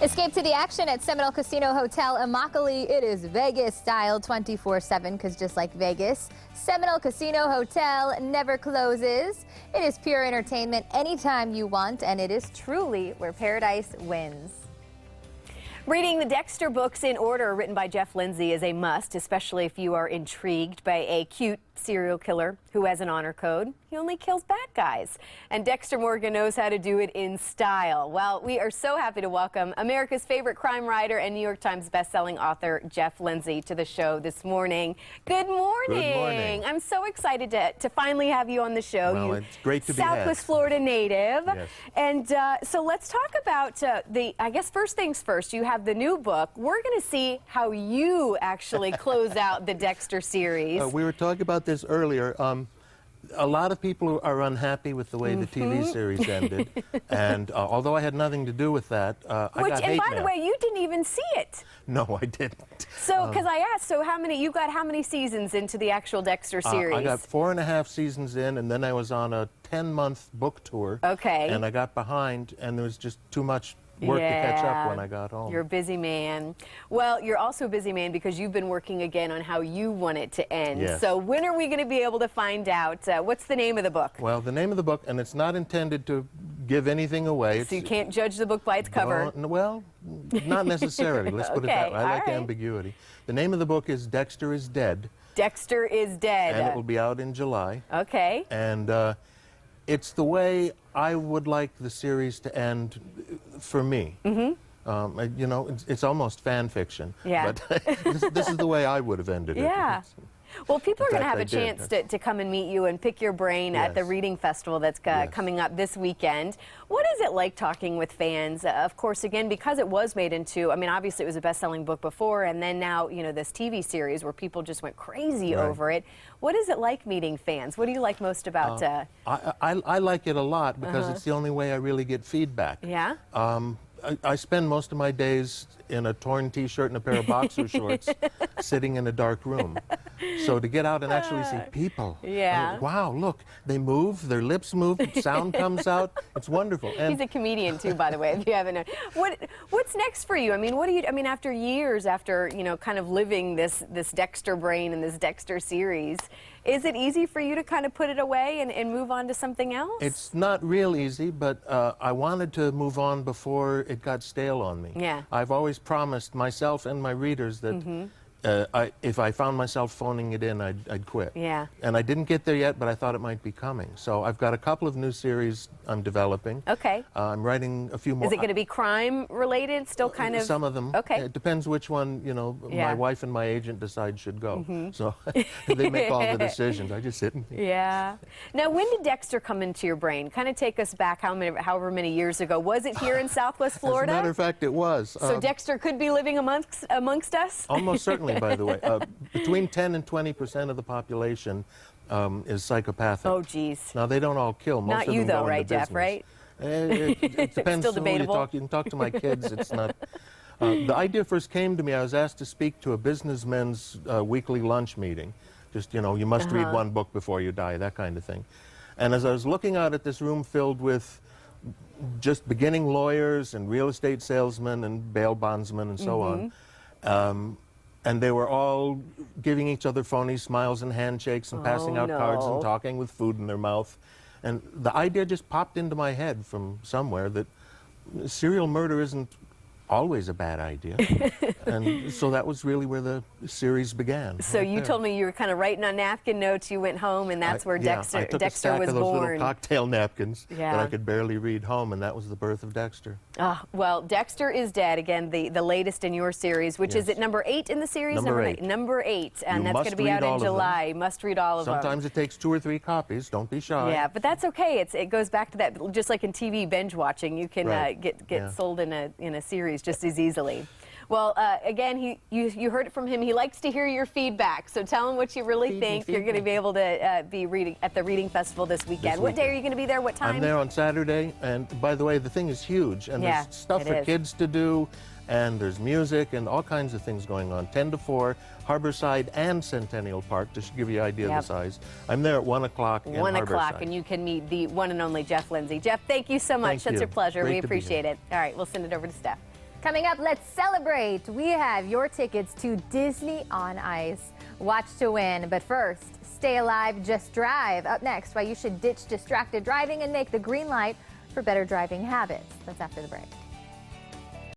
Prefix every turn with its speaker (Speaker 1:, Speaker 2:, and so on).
Speaker 1: Escape to the action at Seminole Casino Hotel Immokalee. It is Vegas style 24/7 because just like Vegas, Seminole Casino Hotel never closes. It is pure entertainment anytime you want, and it is truly where paradise wins.
Speaker 2: Reading the Dexter books in order, written by Lindsay, is a must, especially if you are intrigued by a cute serial killer who has an honor code. He only kills bad guys. And Dexter Morgan knows how to do it in style. Well, we are so happy to welcome America's favorite crime writer and New York Times bestselling author Lindsay to the show this morning. Good morning.
Speaker 3: Good morning.
Speaker 2: I'm so excited to finally have you on the show.
Speaker 3: Well, it's great to be here.
Speaker 2: Southwest Florida native.
Speaker 3: Yes.
Speaker 2: And so let's talk about I guess first things first, you have the new book. We're going to see how you actually close out the Dexter series.
Speaker 3: We were talking about this earlier. A lot of people are unhappy with the way the TV series ended, and although I had nothing to do with that, I got hate
Speaker 2: And by
Speaker 3: mail.
Speaker 2: the way, you didn't even see it.
Speaker 3: No, I didn't.
Speaker 2: So, because I asked, so you got how many seasons into the actual Dexter series?
Speaker 3: I got 4.5 seasons in, and then I was on a 10-month book tour.
Speaker 2: Okay.
Speaker 3: And I got behind, and there was just too much work to catch up when I got home.
Speaker 2: You're a busy man. Well, you're also a busy man because you've been working again on how you want it to end.
Speaker 3: Yes.
Speaker 2: So when are we going to be able to find out? What's the name of the book?
Speaker 3: Well, the name of the book, and it's not intended to give anything away.
Speaker 2: So you can't judge the book by its cover?
Speaker 3: Well, not necessarily. Let's put it that way. I like ambiguity. The name of the book is Dexter is Dead.
Speaker 2: Dexter is Dead.
Speaker 3: And it will be out in July.
Speaker 2: Okay.
Speaker 3: And it's the way I would like the series to end for me. Mm-hmm. You know, it's almost fan fiction.
Speaker 2: Yeah.
Speaker 3: But this is the way I would have ended it.
Speaker 2: Yeah. Well, people are going to have a
Speaker 3: I did.
Speaker 2: chance to come and meet you and pick your brain at the reading festival that's coming up this weekend. What is it like talking with fans? Of course, again, because it was made into, I mean, obviously it was a best-selling book before, and then now, you know, this TV series where people just went crazy over it. What is it like meeting fans? What do you like most about
Speaker 3: I like it a lot because it's the only way I really get feedback.
Speaker 2: Yeah?
Speaker 3: I spend most of my days in a torn T-shirt and a pair of boxer shorts sitting in a dark room. So to get out and actually see people, wow, look, they move, their lips move, sound comes out, it's wonderful. And
Speaker 2: he's a comedian too, by the way, if you haven't known. What's next for you? I mean, after years, after, you know, kind of living this Dexter brain and this Dexter series, is it easy for you to kind of put it away and move on to something else? It's
Speaker 3: not real easy, but I wanted to move on before it got stale on me.
Speaker 2: Yeah.
Speaker 3: I've always promised myself and my readers that if I found myself phoning it in, I'd quit.
Speaker 2: Yeah.
Speaker 3: And I didn't get there yet, but I thought it might be coming. So I've got a couple of new series I'm developing.
Speaker 2: Okay.
Speaker 3: I'm writing a few more.
Speaker 2: Is it going to be crime related? Still kind of?
Speaker 3: Some of them.
Speaker 2: Okay.
Speaker 3: It depends which one, you know, my wife and my agent decide should go. So they make all the decisions. I just sit and...
Speaker 2: Yeah. Now, when did Dexter come into your brain? Kind of take us back however many years ago. Was it here in Southwest Florida?
Speaker 3: As a matter of fact, it was.
Speaker 2: So Dexter could be living amongst us?
Speaker 3: Almost certainly, by the way. Between 10 and 20% of the population is psychopathic.
Speaker 2: Oh, geez.
Speaker 3: Now, they don't all kill. Most
Speaker 2: Not
Speaker 3: of
Speaker 2: you,
Speaker 3: them
Speaker 2: though,
Speaker 3: go
Speaker 2: right,
Speaker 3: into
Speaker 2: Jeff,
Speaker 3: business.
Speaker 2: right?
Speaker 3: It depends
Speaker 2: Still
Speaker 3: who you
Speaker 2: debatable.
Speaker 3: talk. You can talk to my kids. It's not... the idea first came to me. I was asked to speak to a businessmen's weekly lunch meeting. Just, you know, you must read one book before you die, that kind of thing. And as I was looking out at this room filled with just beginning lawyers and real estate salesmen and bail bondsmen and so on, and they were all giving each other phony smiles and handshakes and passing out cards and talking with food in their mouth. And the idea just popped into my head from somewhere that serial murder isn't always a bad idea. And so that was really where the series began.
Speaker 2: So you told me you were kind of writing on napkin notes. You went home, and that's where Dexter
Speaker 3: I took a stack
Speaker 2: was
Speaker 3: of those
Speaker 2: born.
Speaker 3: little cocktail napkins that I could barely read home, and that was the birth of Dexter.
Speaker 2: Well, Dexter is Dead, again, the latest in your series, which is it number 8 in the series?
Speaker 3: Number 8.
Speaker 2: Number 8, and that's going to be out in July. You must read all of them.
Speaker 3: Sometimes it takes 2 or 3 copies. Don't be shy.
Speaker 2: Yeah, but that's okay. It goes back to that, just like in TV binge watching, you can get sold in a series just as easily. Well, again, you heard it from him. He likes to hear your feedback. So tell him what you really think. You're going to be able to be reading at the reading festival this weekend. What day are you going to be there? What time?
Speaker 3: I'm there on Saturday. And by the way, the thing is huge. And there's stuff for kids to do. And there's music and all kinds of things going on. 10 to 4, Harborside and Centennial Park, just to give you an idea of the size. I'm there at 1 o'clock in Harborside.
Speaker 2: 1 o'clock, and you can meet the one and only Lindsay. Jeff, thank you so much. That's a pleasure. We appreciate it. All right, we'll send it over to Steph.
Speaker 1: Coming up, let's celebrate. We have your tickets to Disney on Ice. Watch to win. But first, stay alive, just drive. Up next, why you should ditch distracted driving and make the green light for better driving habits. That's after the break.